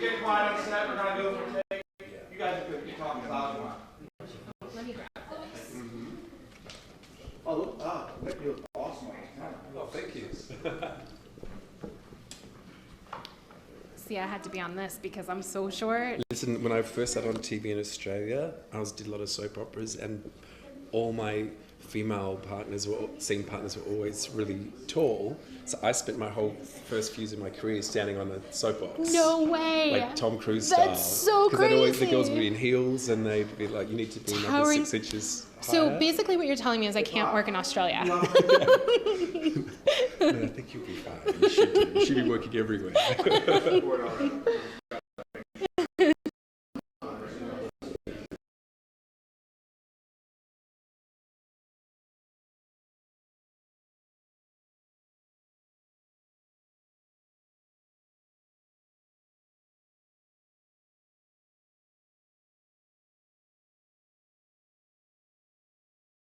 you get quiet on set, we're going to go for a take. You guys are good. You're talking loud and loud. Let me grab this. Oh, that feels awesome. Oh, thank you. See, I had to be on this because I'm so short. Listen, when I first started on TV in Australia, did a lot of soap operas, and all my female scene partners were always really tall. So I spent my whole first few years of my career standing on the soapbox. No way. Like Tom Cruise style. That's so crazy. The girls would be in heels and they'd be like, you need to be another 6 inches higher. So basically what you're telling me is I can't work in Australia. No, I think you'll be fine. You should be working everywhere.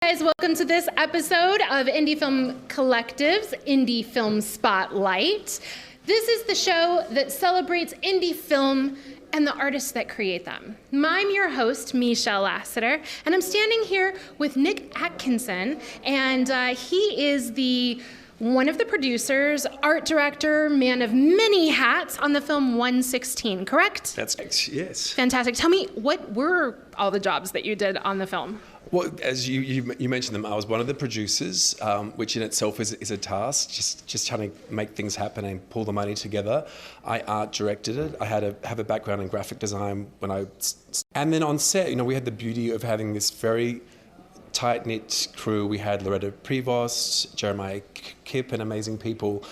Guys, welcome to this episode of Indie Film Collective's Indie Film Spotlight. This is the show that celebrates indie film and the artists that create them. I'm your host, Michelle Lassiter, and I'm standing here with Nick Atkinson, and he is one of the producers, art director, man of many hats on the film 116, correct? That's correct, yes. Fantastic. Tell me, what were all the jobs that you did on the film? Well, as you mentioned them, I was one of the producers, which in itself is a task, just trying to make things happen and pull the money together. I art directed it. I have a background in graphic design and then on set, we had the beauty of having this very tight-knit crew. We had Loretta Prevost, Jeremiah Kipp, and amazing people.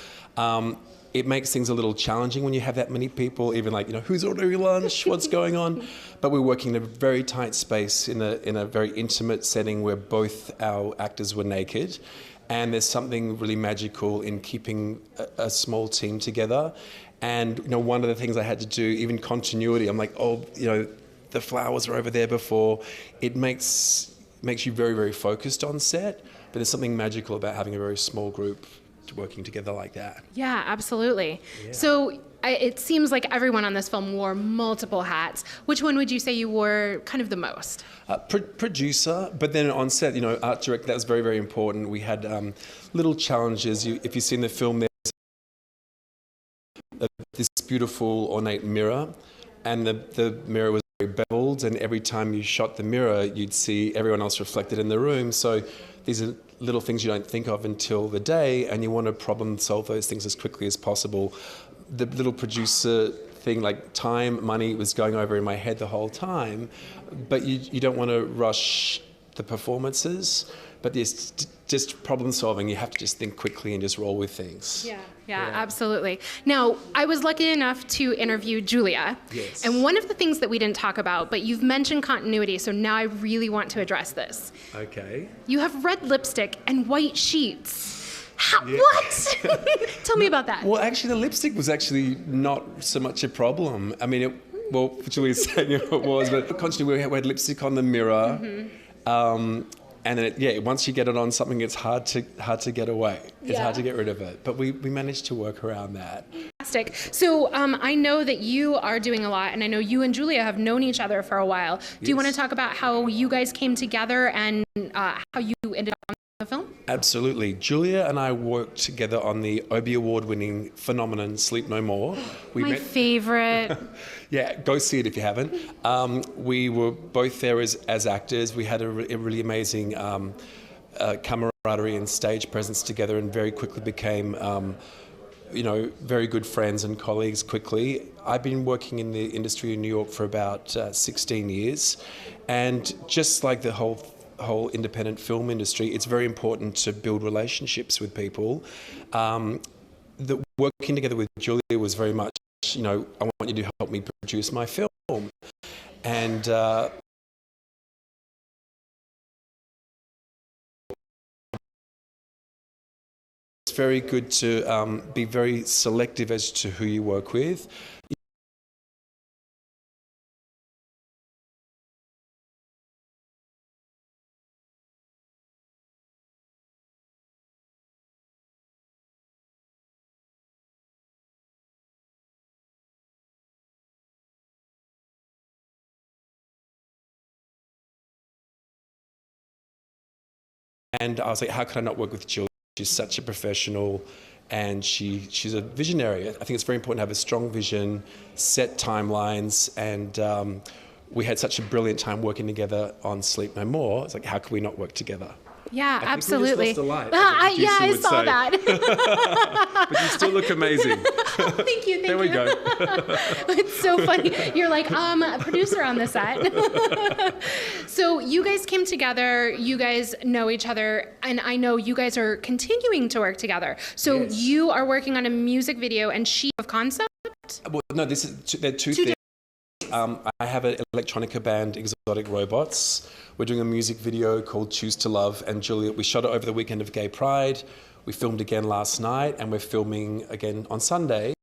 It makes things a little challenging when you have that many people, even who's ordering lunch, what's going on? But we're working in a very tight space in a very intimate setting where both our actors were naked. And there's something really magical in keeping a small team together. And one of the things I had to do, even continuity, I'm like, the flowers were over there before. It makes you very, very focused on set, but there's something magical about having a very small group working together like that. Yeah, absolutely. Yeah. So it seems like everyone on this film wore multiple hats. Which one would you say you wore kind of the most? Producer, but then on set, art director, that was very, very important. We had little challenges. If you've seen the film, there's this beautiful ornate mirror, and the mirror was very beveled, and every time you shot the mirror, you'd see everyone else reflected in the room. So these are little things you don't think of until the day, and you want to problem solve those things as quickly as possible. The little producer thing, like time, money, was going over in my head the whole time, but you don't want to rush the performances, but there's just problem solving. You have to just think quickly and just roll with things. Yeah, absolutely. Now, I was lucky enough to interview Julia. Yes. And one of the things that we didn't talk about, but you've mentioned continuity, so now I really want to address this. Okay. You have red lipstick and white sheets. What? Tell me about that. Well, actually, the lipstick was actually not so much a problem. I mean, Julia's saying it was, but constantly we had lipstick on the mirror. Mm-hmm. And then, once you get it on something, it's hard to get away. It's hard to get rid of it. But we managed to work around that. Fantastic. So I know that you are doing a lot, and I know you and Julia have known each other for a while. Do you want to talk about how you guys came together and how you ended up on the film? Absolutely. Julia and I worked together on the Obie Award-winning phenomenon Sleep No More. My favorite. Yeah, go see it if you haven't. We were both there as actors. We had a really amazing camaraderie and stage presence together, and very quickly became, very good friends and colleagues quickly. I've been working in the industry in New York for about 16 years, and just like the whole independent film industry, it's very important to build relationships with people. The working together with Julia was very much, I want you to help me produce my film. And it's very good to be very selective as to who you work with. And I was like, how could I not work with Jill? She's such a professional, and she's a visionary. I think it's very important to have a strong vision, set timelines, and we had such a brilliant time working together on Sleep No More. It's like, how can we not work together? Yeah, I absolutely. think we just lost a light, Yeah, I would saw say. that. But you still look amazing. Thank you. There we go. It's so funny. You're like, a producer on the set. So you guys came together, you guys know each other, and I know you guys are continuing to work together. So Yes. you are working on a music video and she of concept? Well, no, they're two things. I have an electronica band, Exotic Robots. We're doing a music video called Choose to Love, and Julia, we shot it over the weekend of Gay Pride. We filmed again last night, and we're filming again on Sunday.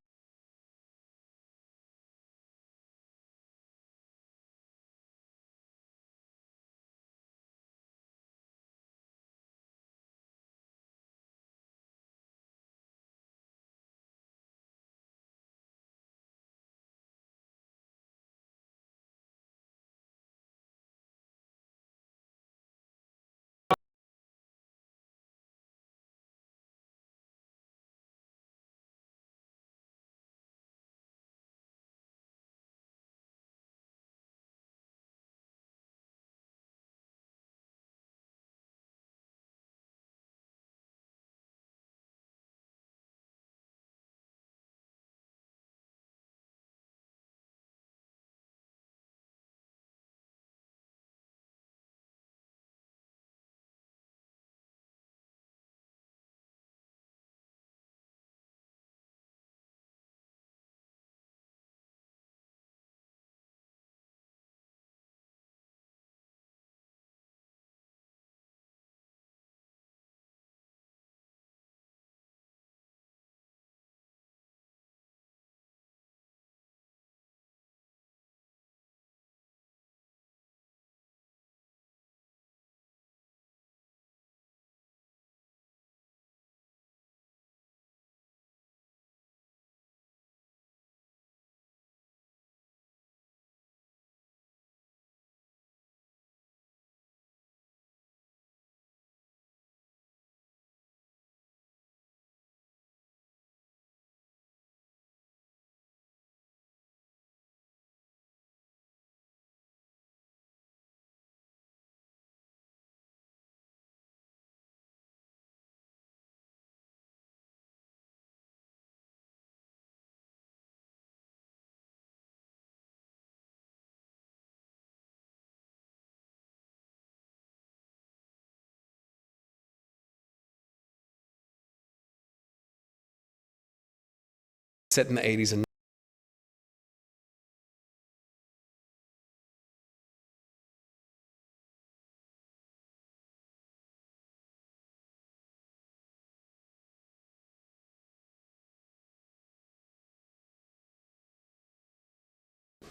Set in the 80s and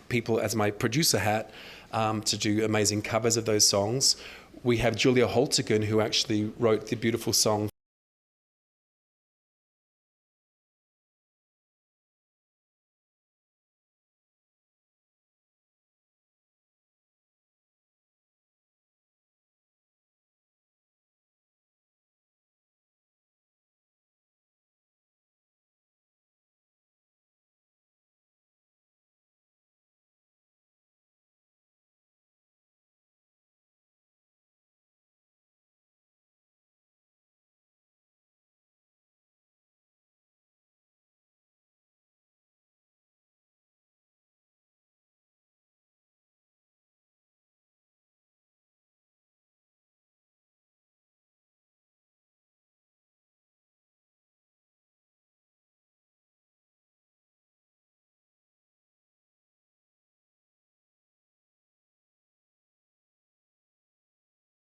people as my producer hat to do amazing covers of those songs. We have Julia Holtigan, who actually wrote the beautiful song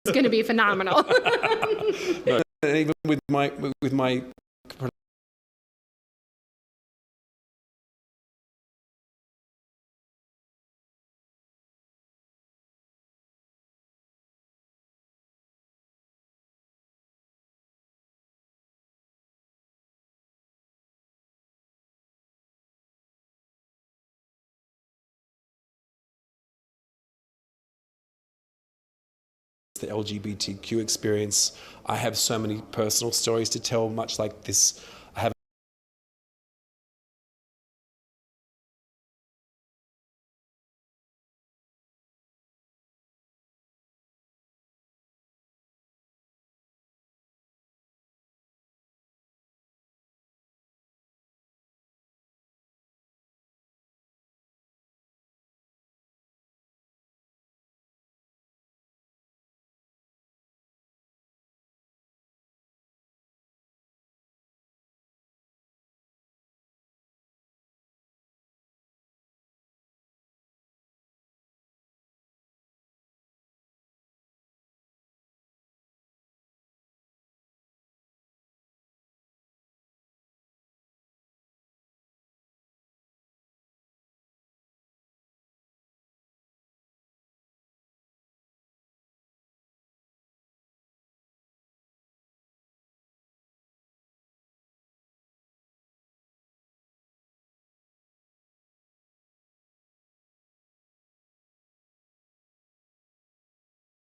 It's going to be phenomenal. and even with my the LGBTQ experience. I have so many personal stories to tell, much like this. I have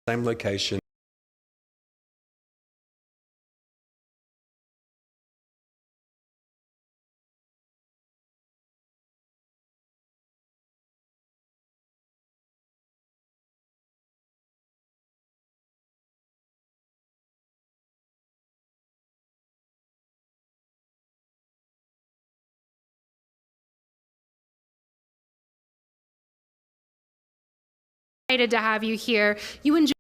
the same location. Excited to have you here. You enjoy